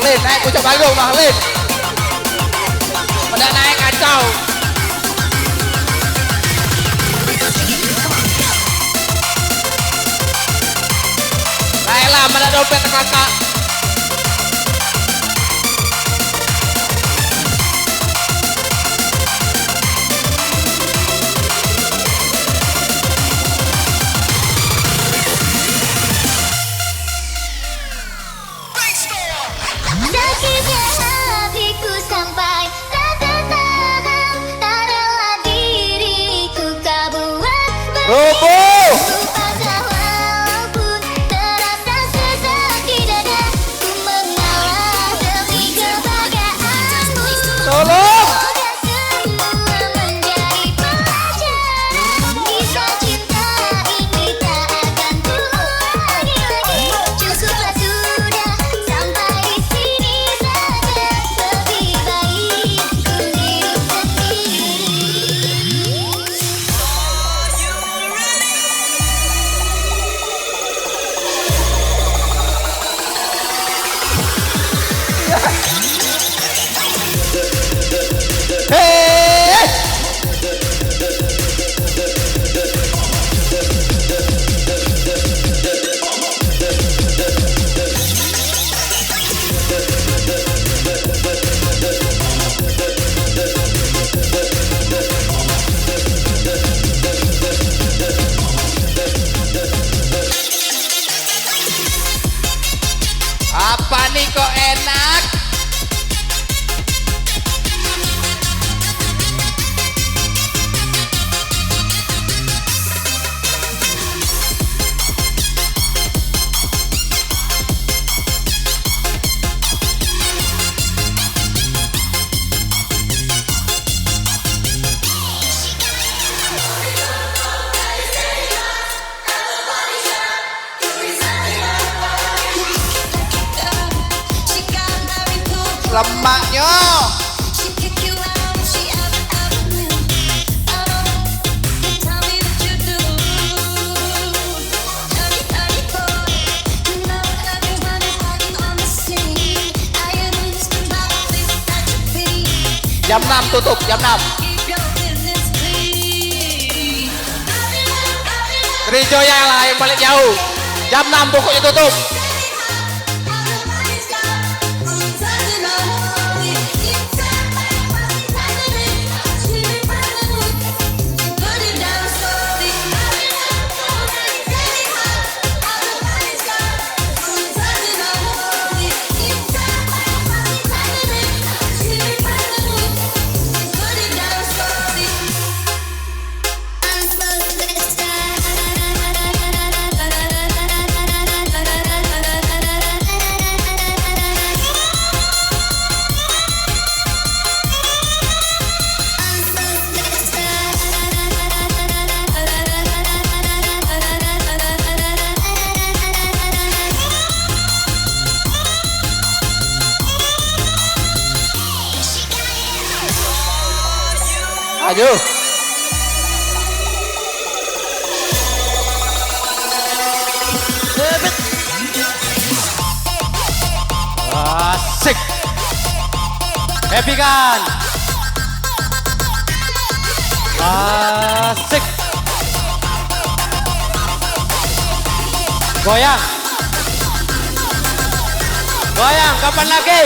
Lin, naik puncak panggung Bang Lin. Pada naik kacau. Naiklah, mana dompet kakak. Robo. Tolong. Apa nih kok enak? Lemaknya. Jam 6 tutup, jam 6. Trijoya lah yang paling jauh. Jam 6 pokoknya tutup. Aduh. Asik. Happy kan? Asik. Goyang. Goyang, kapan lagi?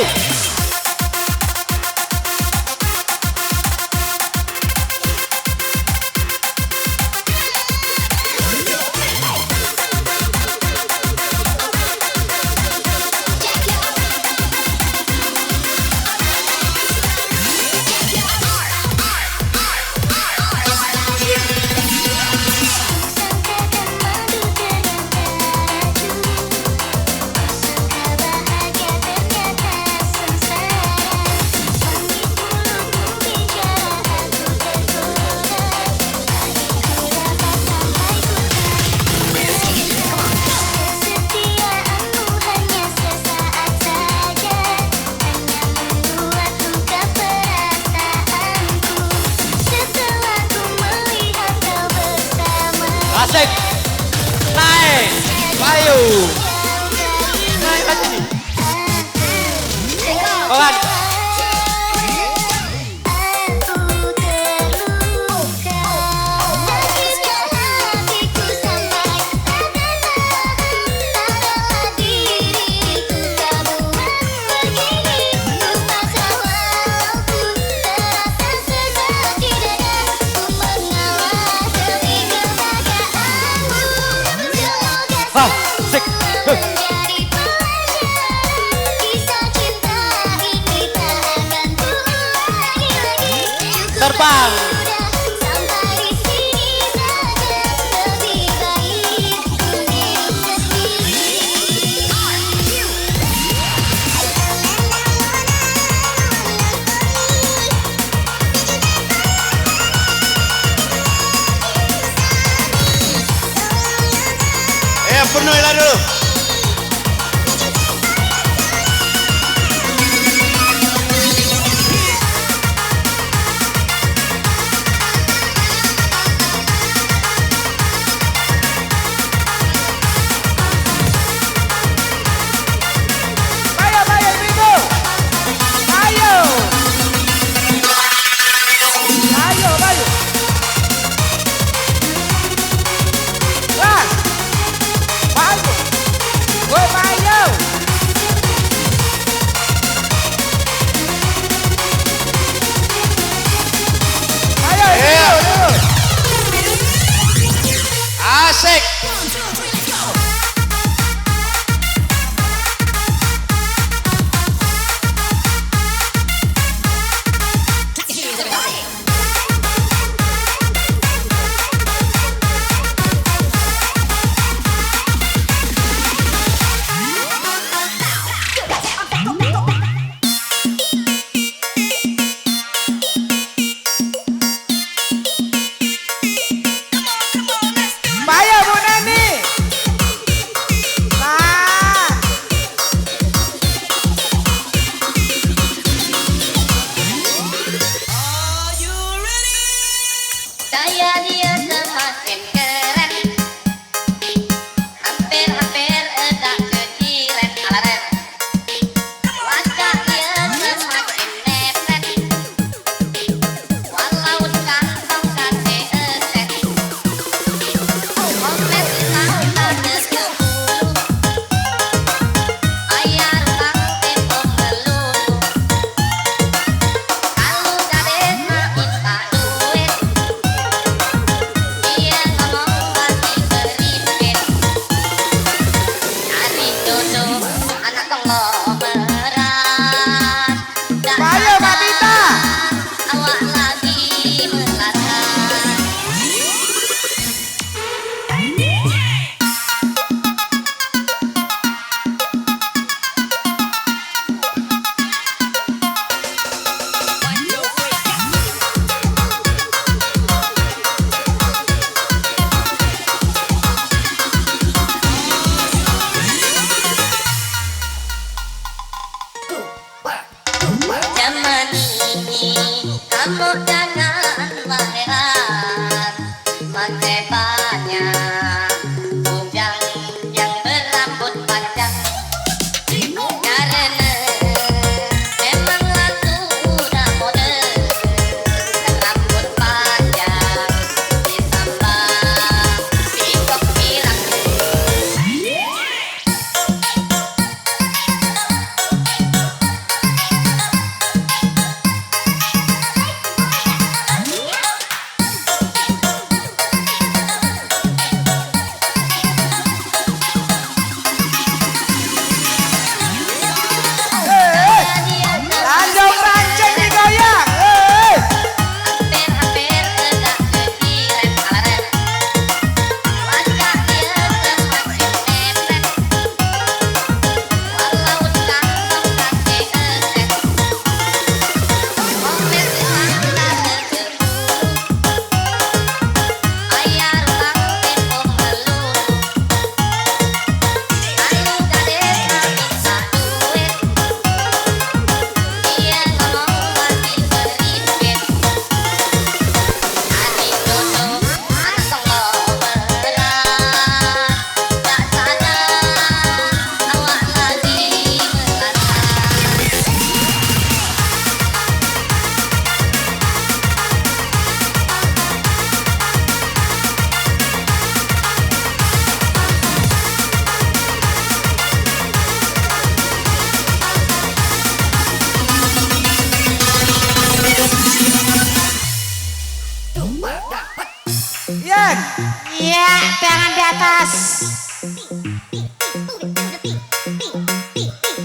Asik. Naik. Bayu. Naik lagi nih. Bukan. Ah, sik. Terbang. Penuhilah dulu. Ayo, ayo, Ibu. Ayo. Ayo, ayo. Lah. Ayo. Woi, ayo. Ayo, Iya. ayo. Asik. Ayo, Bu Neni. Nah. Saya dia semakin keren, hampir-hampir tak kejiren alaren. Wajah dia semakin mepet, walau kantong kate eset. Kompet tanggal ke-10, bayar utang tempo melulu. Kalau kades mah minta duit, dia ngomong pasti beripit. Cari jodoh anak konglomerat, Ayo, Mbak Tita. awak lagi melarat. Zaman ini kamu janganlah heran, pakai banyak bujang yang berambut panjang. Karena memanglah sudah modern, rambut panjang ditambah pikok pirang. atas.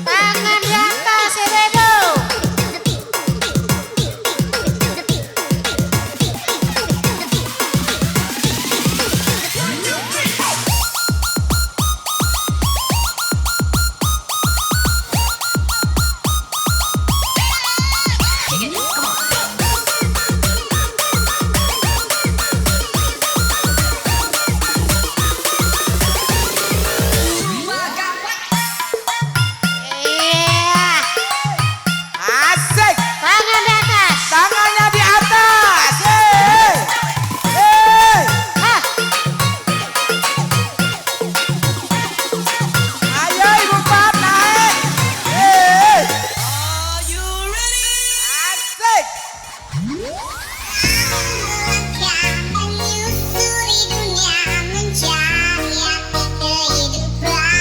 Tangan di atas, ibu-ibu. Iya. Asik. Tangan di atas. Tangannya di atas. Hei. Hei. Hah, Ayo ibu Pat naik. Hei. Asik. Menyusuri dunia mencari arti kehidupan.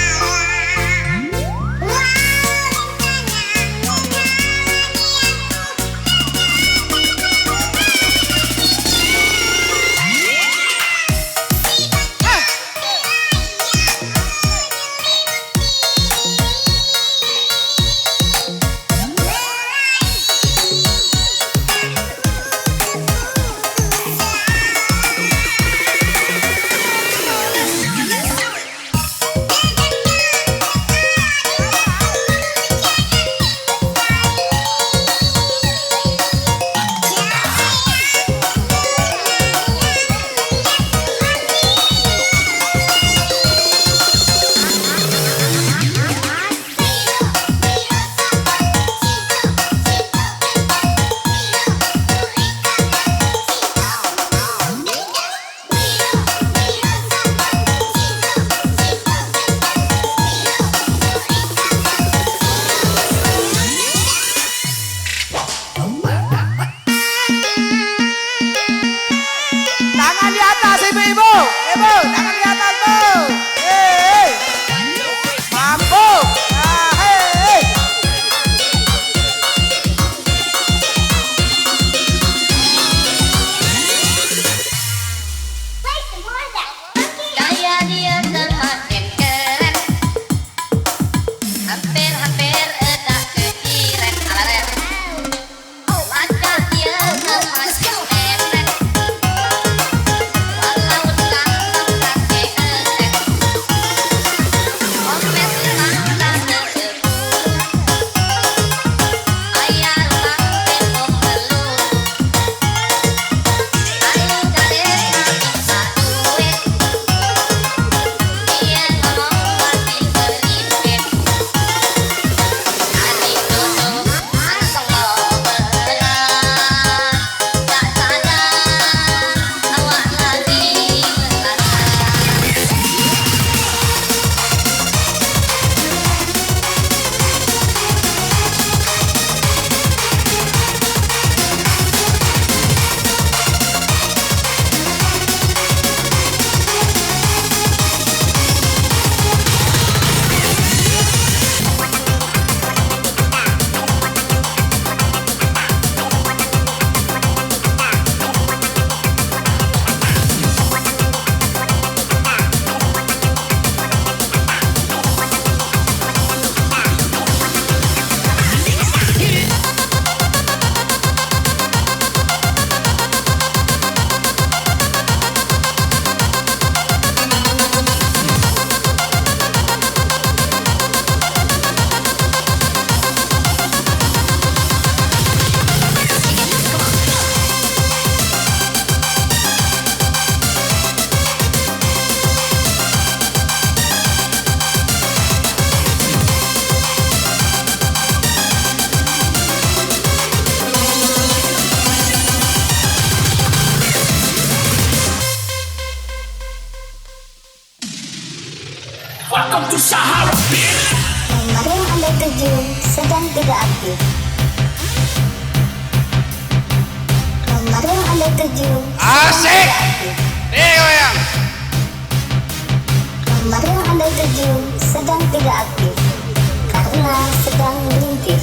Tangan di atas ibu-ibu. Ibu, tangan di atas bu. Hei. Mampu. Ah, hei. Gaya dia semakin keren. Hampir-hampir tak kekiren alaren. Wajah dia semakin keren. Walau tampak kakek keren. Omes memang tak tersebut. Ayah mampir pembelu. Ayo kalian minta duit. Dia ngomong makin berlimpit. Adik tutup langsung mau berenang. Tak sadar awak lagi berlarang. Nomor yang Anda tuju sedang tidak aktif. Nomor yang Anda tuju Asik. Nih goyang. nomor yang Anda tuju sedang tidak aktif karena sedang melintir.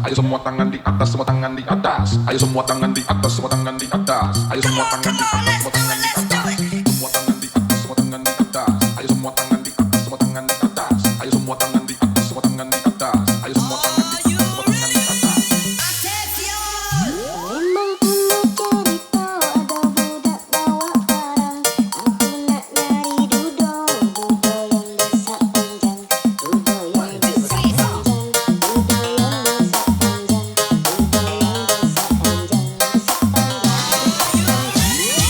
Ayo semua tangan di atas, semua tangan di atas. Ayo semua tangan di atas, semua tangan di atas. Ayo semua tangan di atas, semua tangan di atas. Semua tangan di atas, semua tangan di atas. Ayo semua tangan di atas, semua tangan di atas. Ayo semua tangan di atas, semua tangan di atas. Ayo semua tangan di atas, semua tangan di atas. Memang punya cerita ada budak bawa parang. Aku nak nari duduk, duduk yang besar panjang, duduk yang besar panjang, duduk yang besar panjang, duduk yang besar panjang, besar panjang, besar panjang.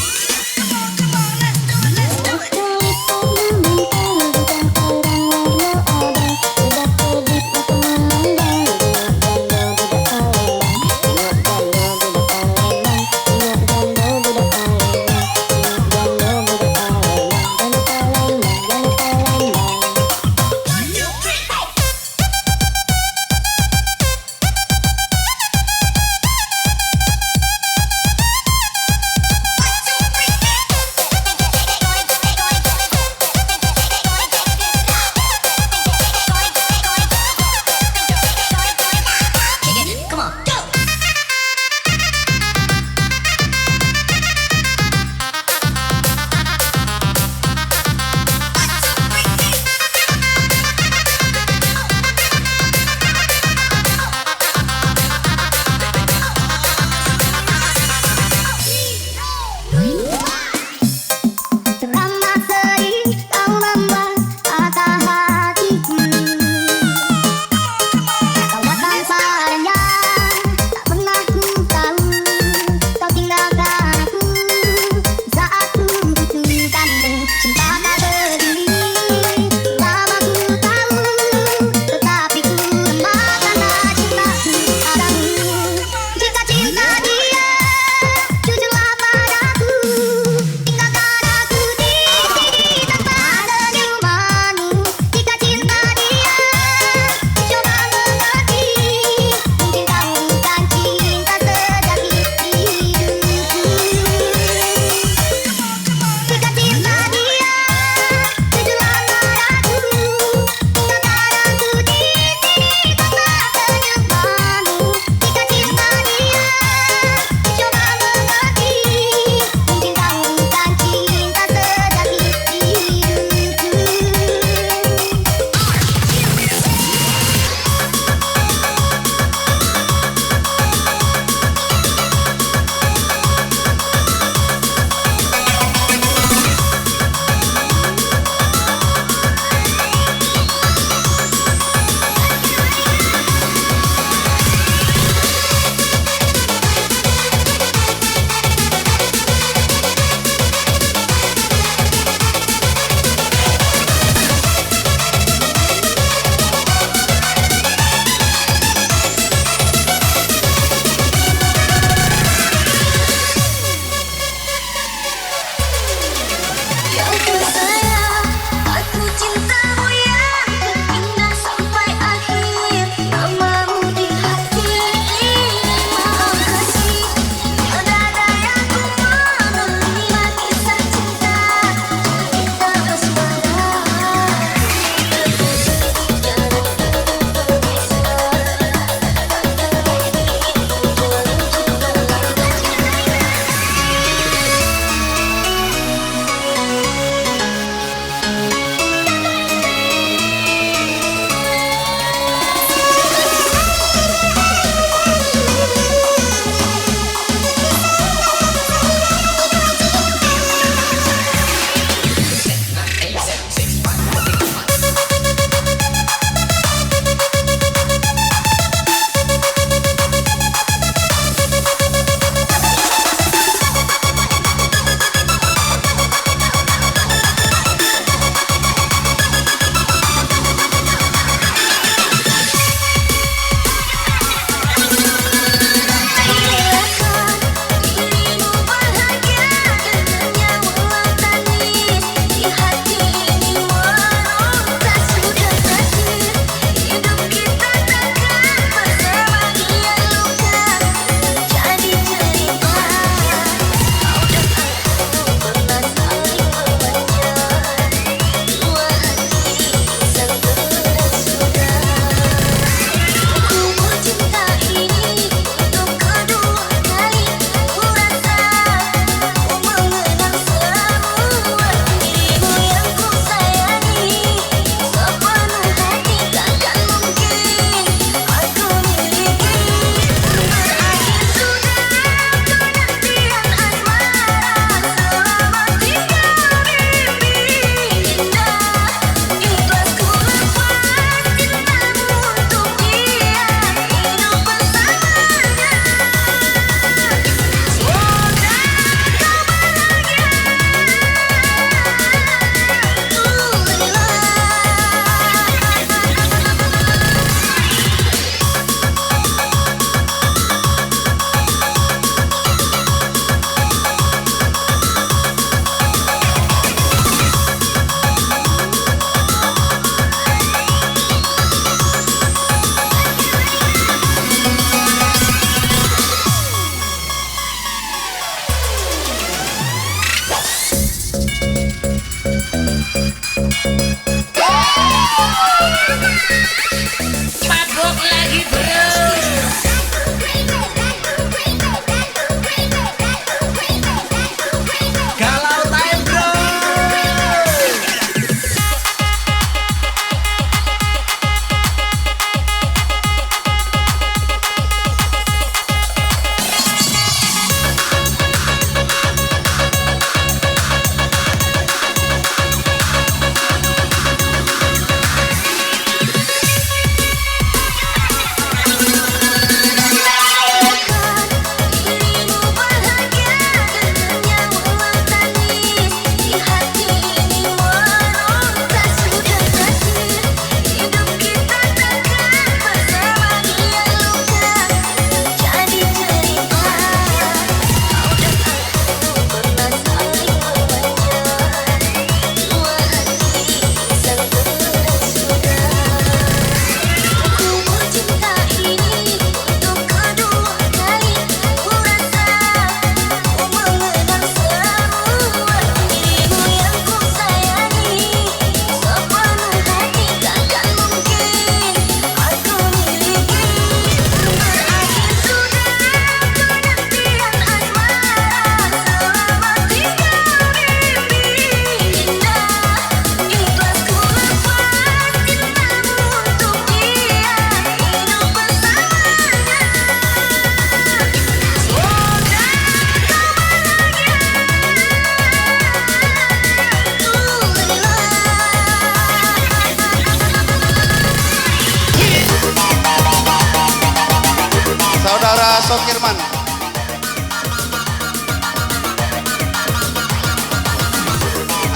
Sokirman.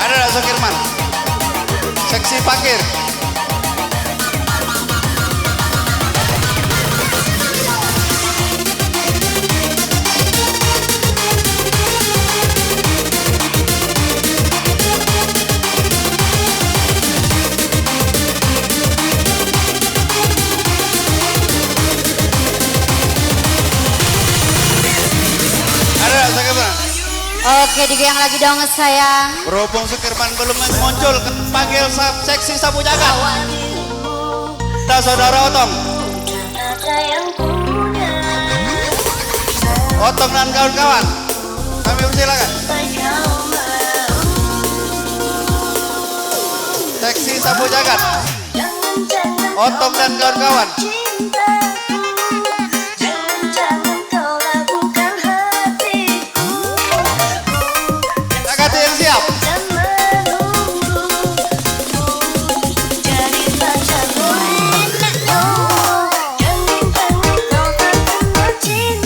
Ada nggak Sokirman? Seksi Fakir. Ada nggak Sokirman? Oke, digoyang lagi dong sayang. Berhubung Sukirman belum muncul, panggil seksi sapu jagat. Kita saudara Otong. Otong dan kawan-kawan. Kami persilakan. Seksi sapu jagat. Otong dan kawan-kawan. Kakak yang siap.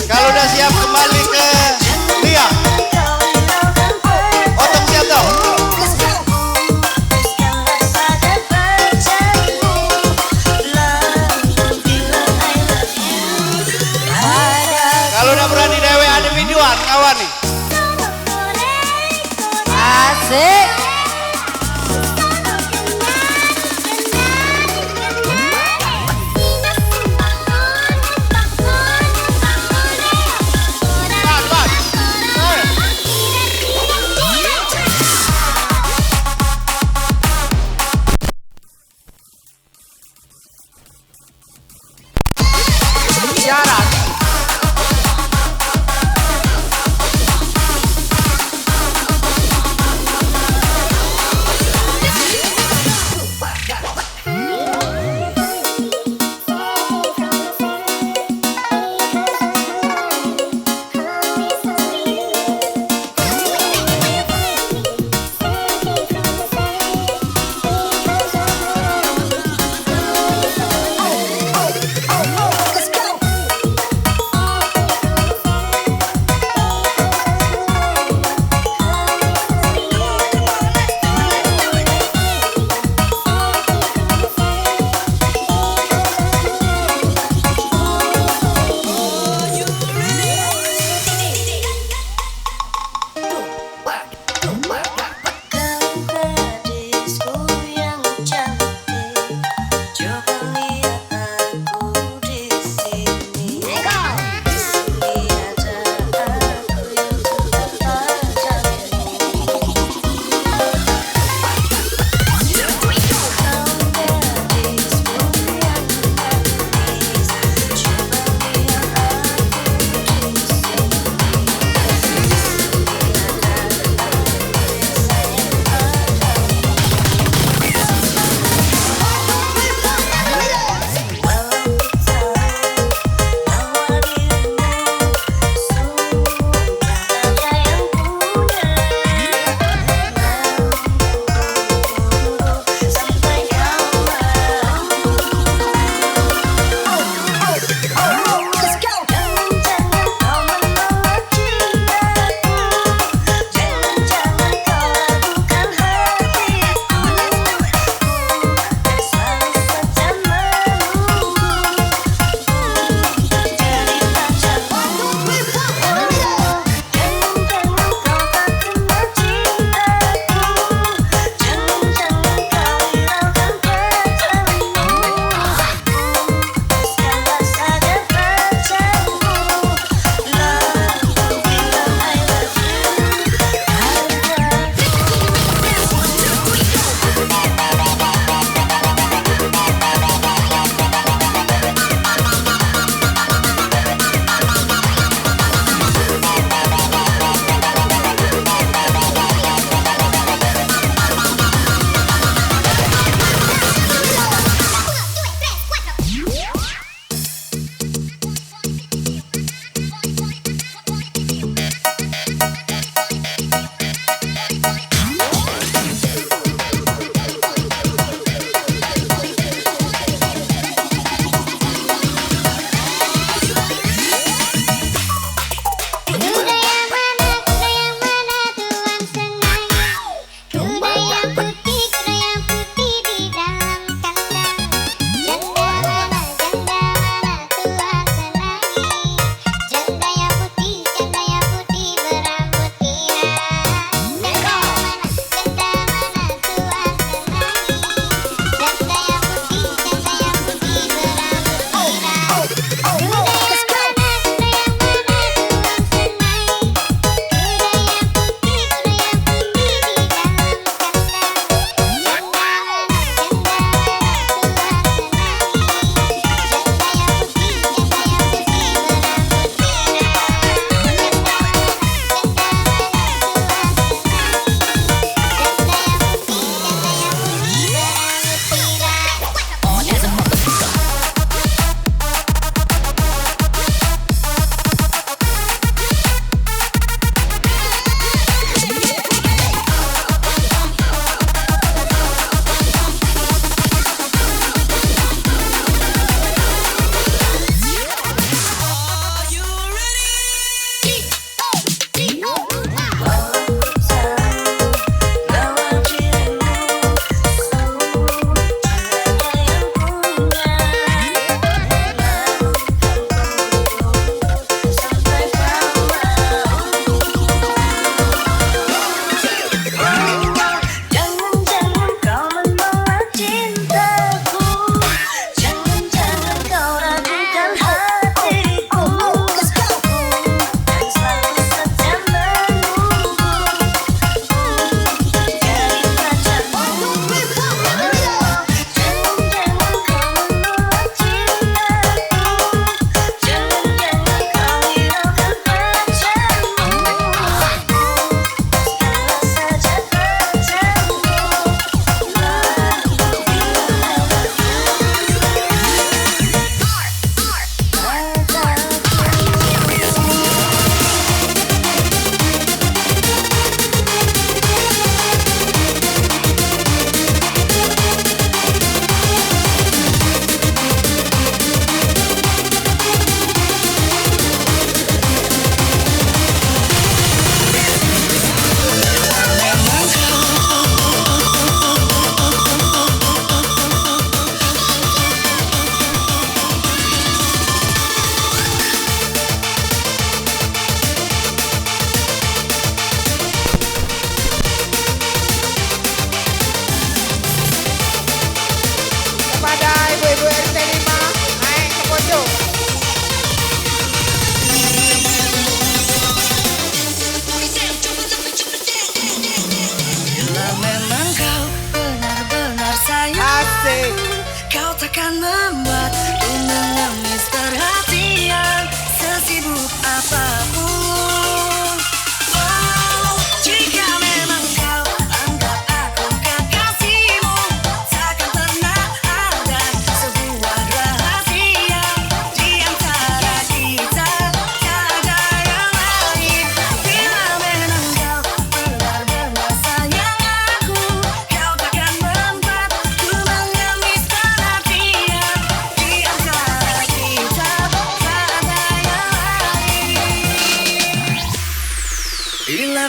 Kalau udah siap kembali ke Lia. Otong siap dong. Kalau udah berani dewe ada videoan kawan nih. Asik. Siaran.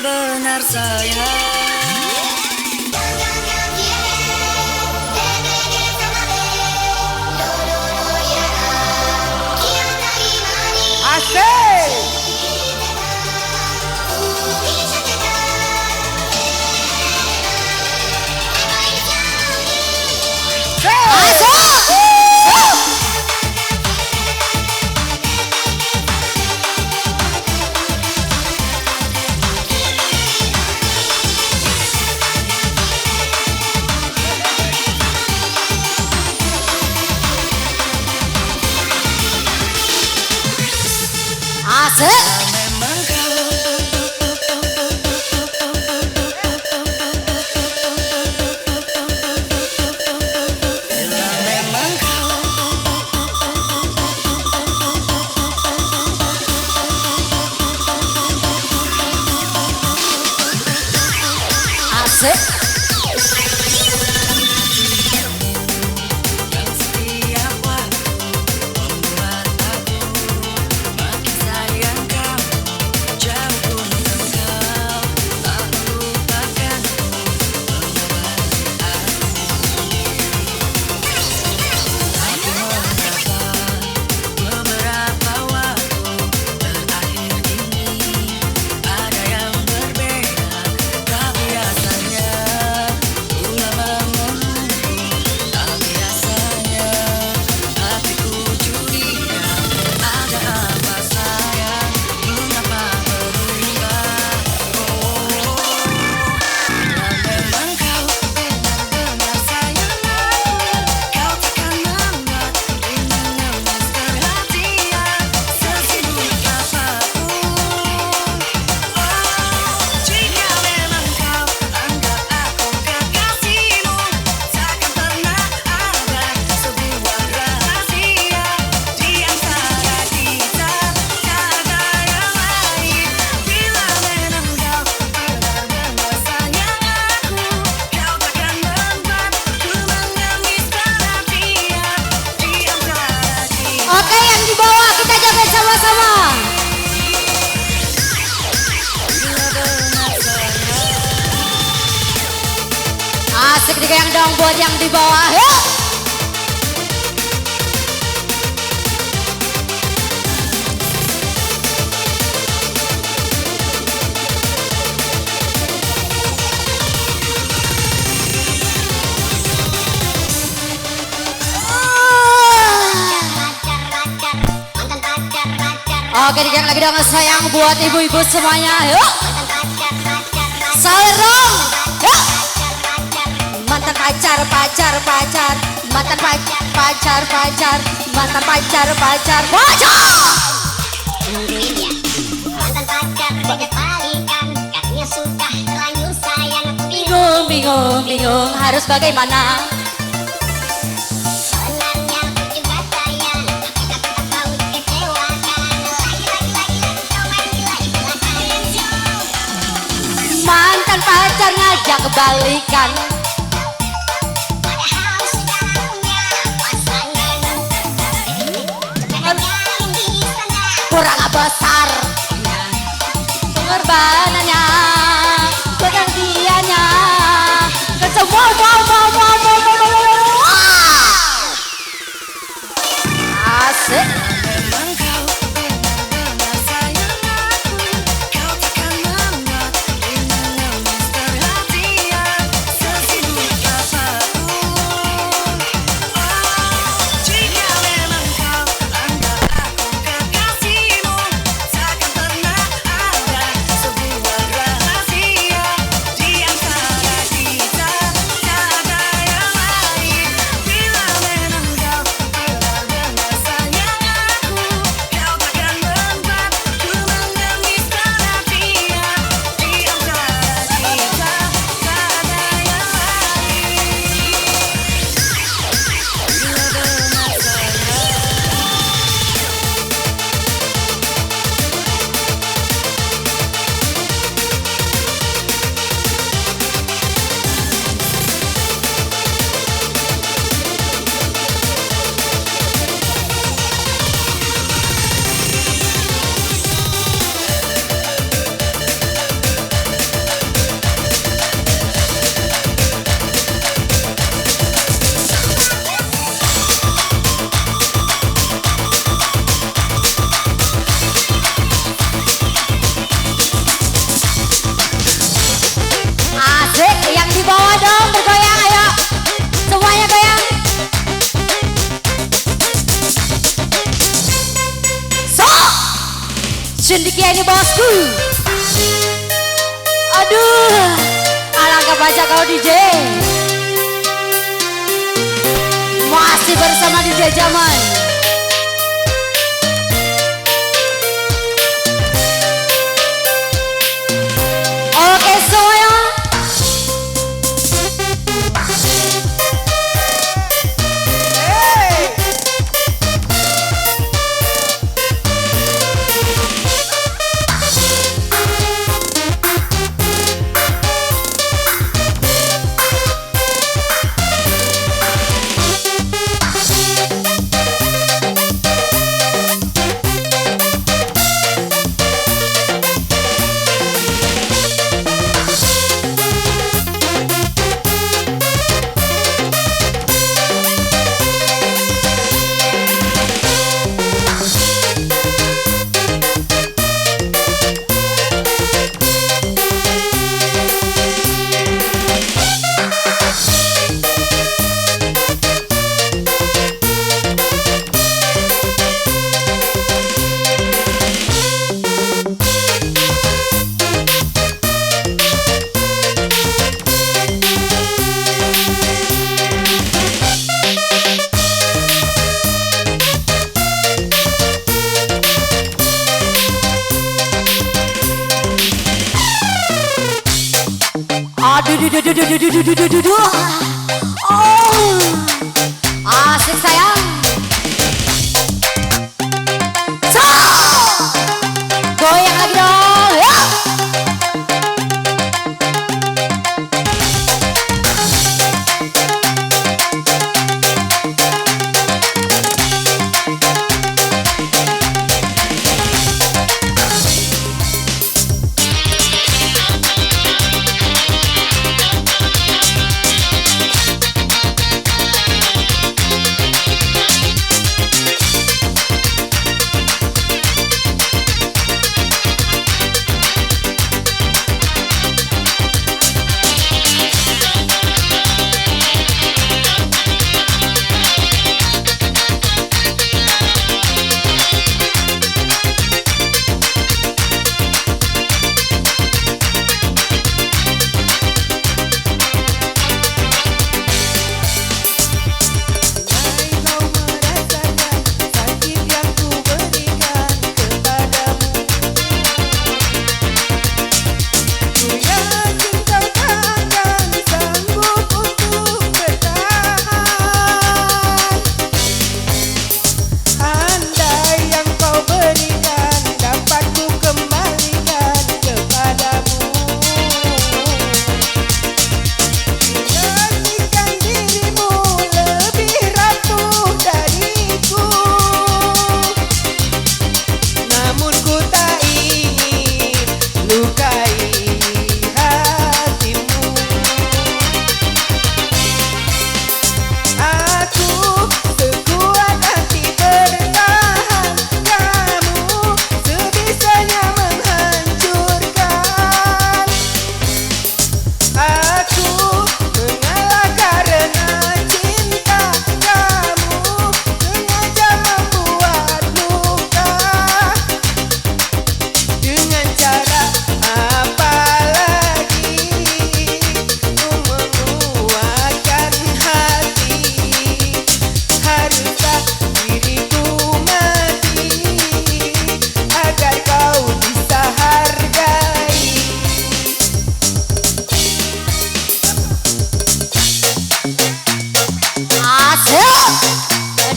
benar sayang. Asik. Asik. Memang kau bila memang kau Asik. yang setiap waktu membuat aku makin sayang kau. Jauh pun engkau tak melupakanku, mengobati aku mendapat beberapa waktu terakhir ini ada yang berbeda, tak biasanya ulama menunggu, tak biasanya hatiku curiga ada apa sayang, mengapa berubah. Memang kau benar-benar sayang aku, kau takkan membuat dirimu nangis perhatian sesibuk apapun. Jika memang kau anggap aku kekasihmu, takkan pernah ada sebuah rahasia di antara kita, tak ada yang lain. Bila memang kau benar-benar sayang aku, kau takkan membuat ku menangis perhatian di antara kita. Oke, yang di bawah kita joget sama-sama. Asik digoyang dong buat yang di bawah. Yuk. Oke, digoyang lagi dong sayang buat ibu-ibu semuanya. Yuk. Sawer dong. Yuk. Mantan pacar, pacar, pacar. Mantan pacar, pacar, pacar. Mantan pacar, pacar, pacar. Mantan pacar banyak balikan, katanya sudah terlanjur sayang. Aku Bingung, bingung, bingung harus bagaimana. sebenarnya aku juga sayang, tapi aku tak mau dikecewakan. Lagi silakan. Mantan pacar ngajak kebalikan. Padahal sudah punya pasangan. Sebenarnya yang di sana Kurang besar pengorbanannya, penggantiannya. Kesemua asik. Memang kau benar-benar sayang aku, kau takkan membuat dirimu nangis perhatian sesibuk apapun. Jika memang kau anggap aku kekasihmu, takkan pernah ada sebuah Cendekia ini bosku. Aduh, alangkah baca kau DJ. Masih bersama DJ Jamal. Oke semuanya. Hey. Aduh. Oh, asik sayang. Goyang lagi dong. Ya.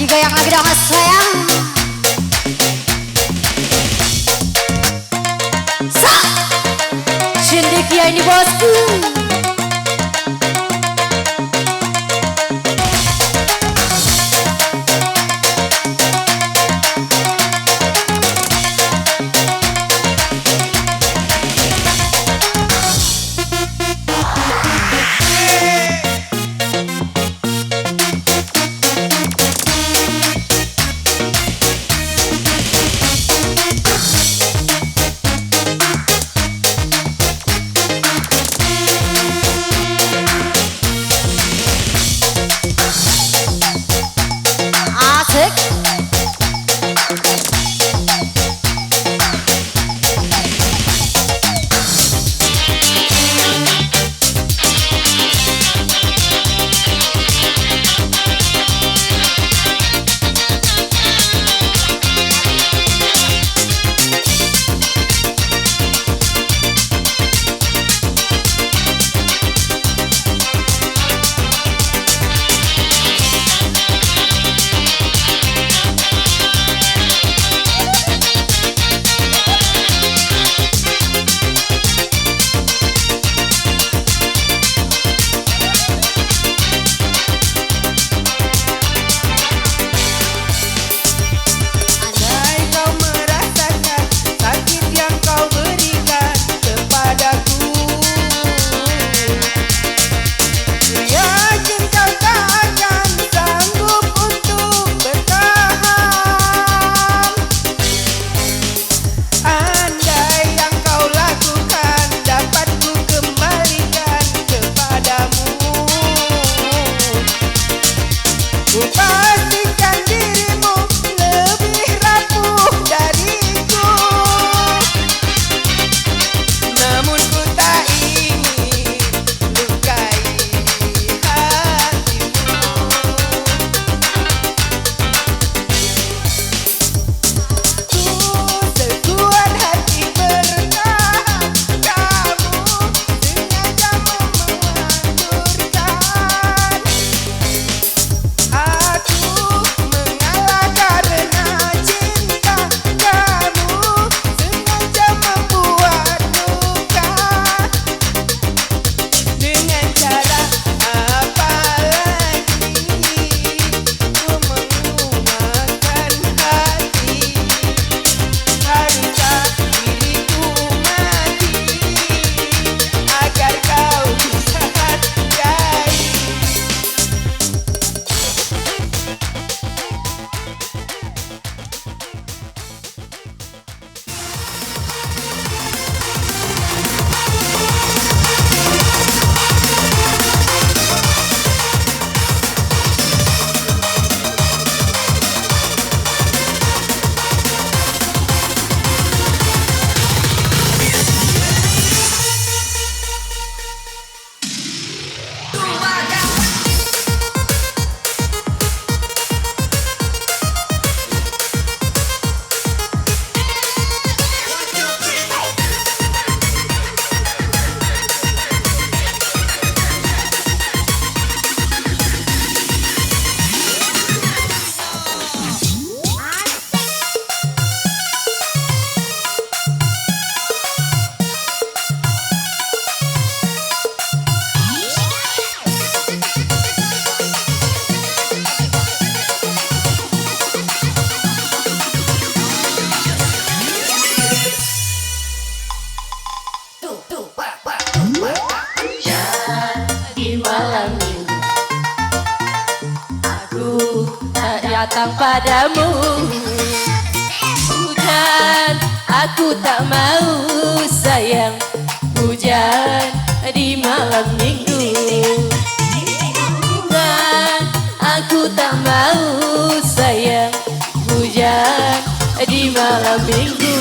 Digoyang lagi dong sayang. Cendekia ini bosku. datang padamu. Hujan, aku tak mau sayang. Hujan di malam minggu. Hujan, aku tak mau sayang. Hujan di malam minggu.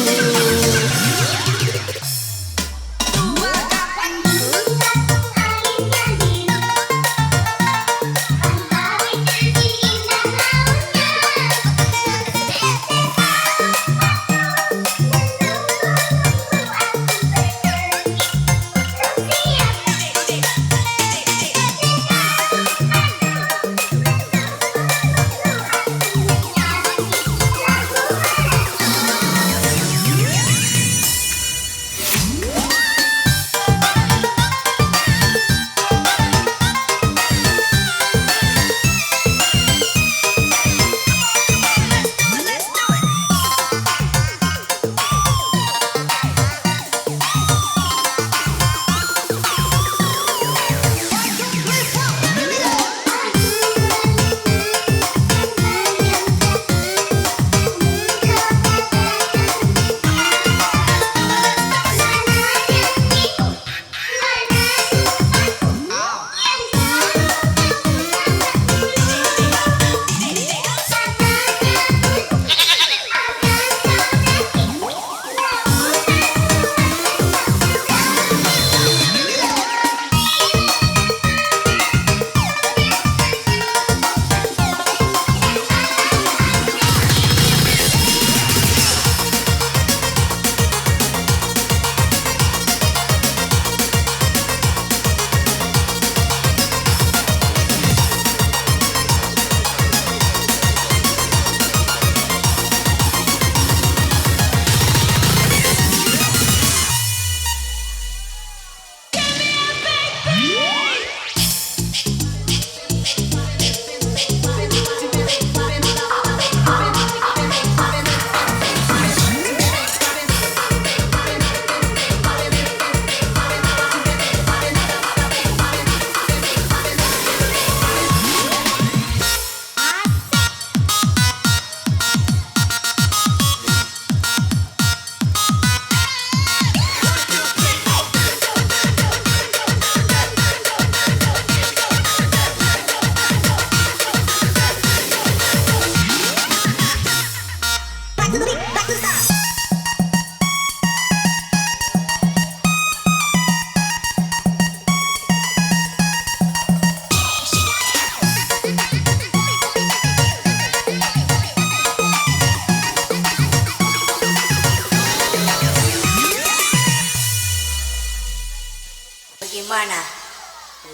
Bagaimana?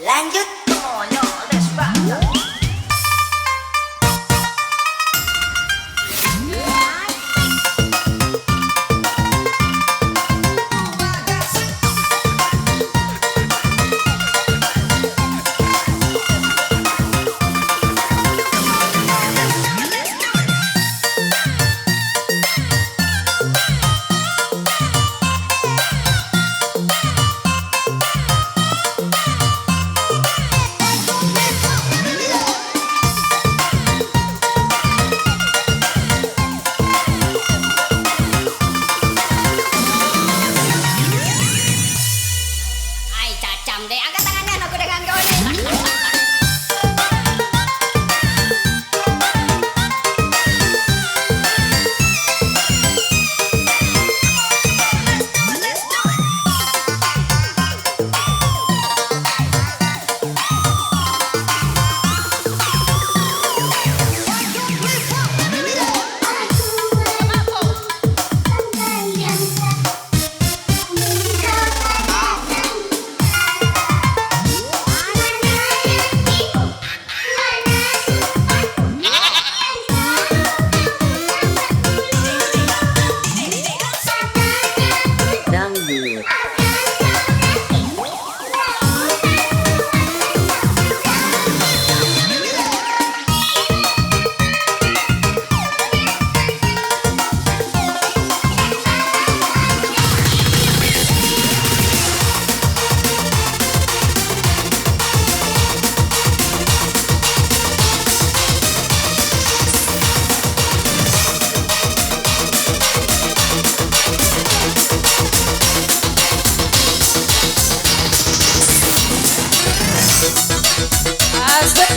Lanjut. Ay, cacam deh. Angkat tangannya, aku dengan kau nih. Asik.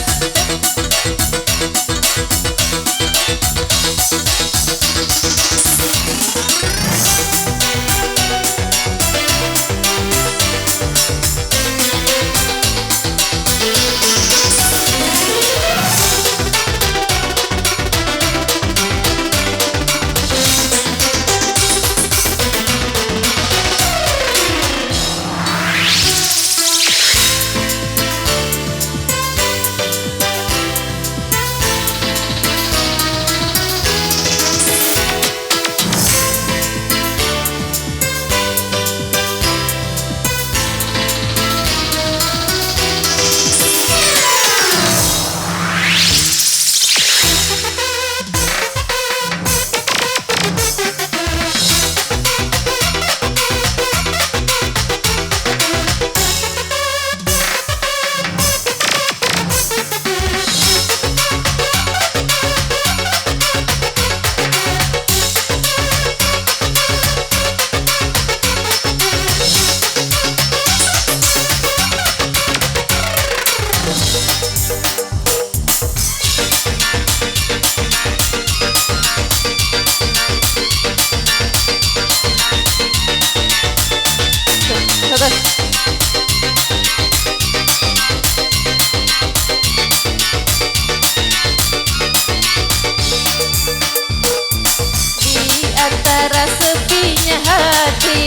Di antara sepinya hati,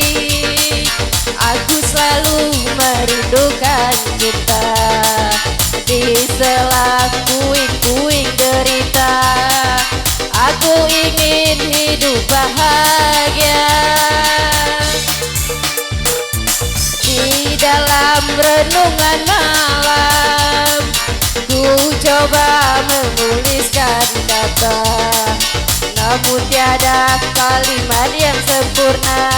aku selalu merindukan kita. Di sela puing-puing derita, aku ingin hidup bahagia. Di dalam renungan malam, ku coba menuliskan kata, namun tiada kalimat yang sempurna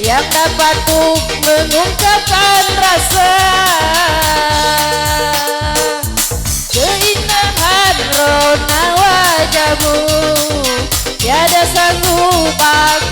yang dapat ku mengungkapkan rasa. Keindahan rona wajahmu tiada sanggup aku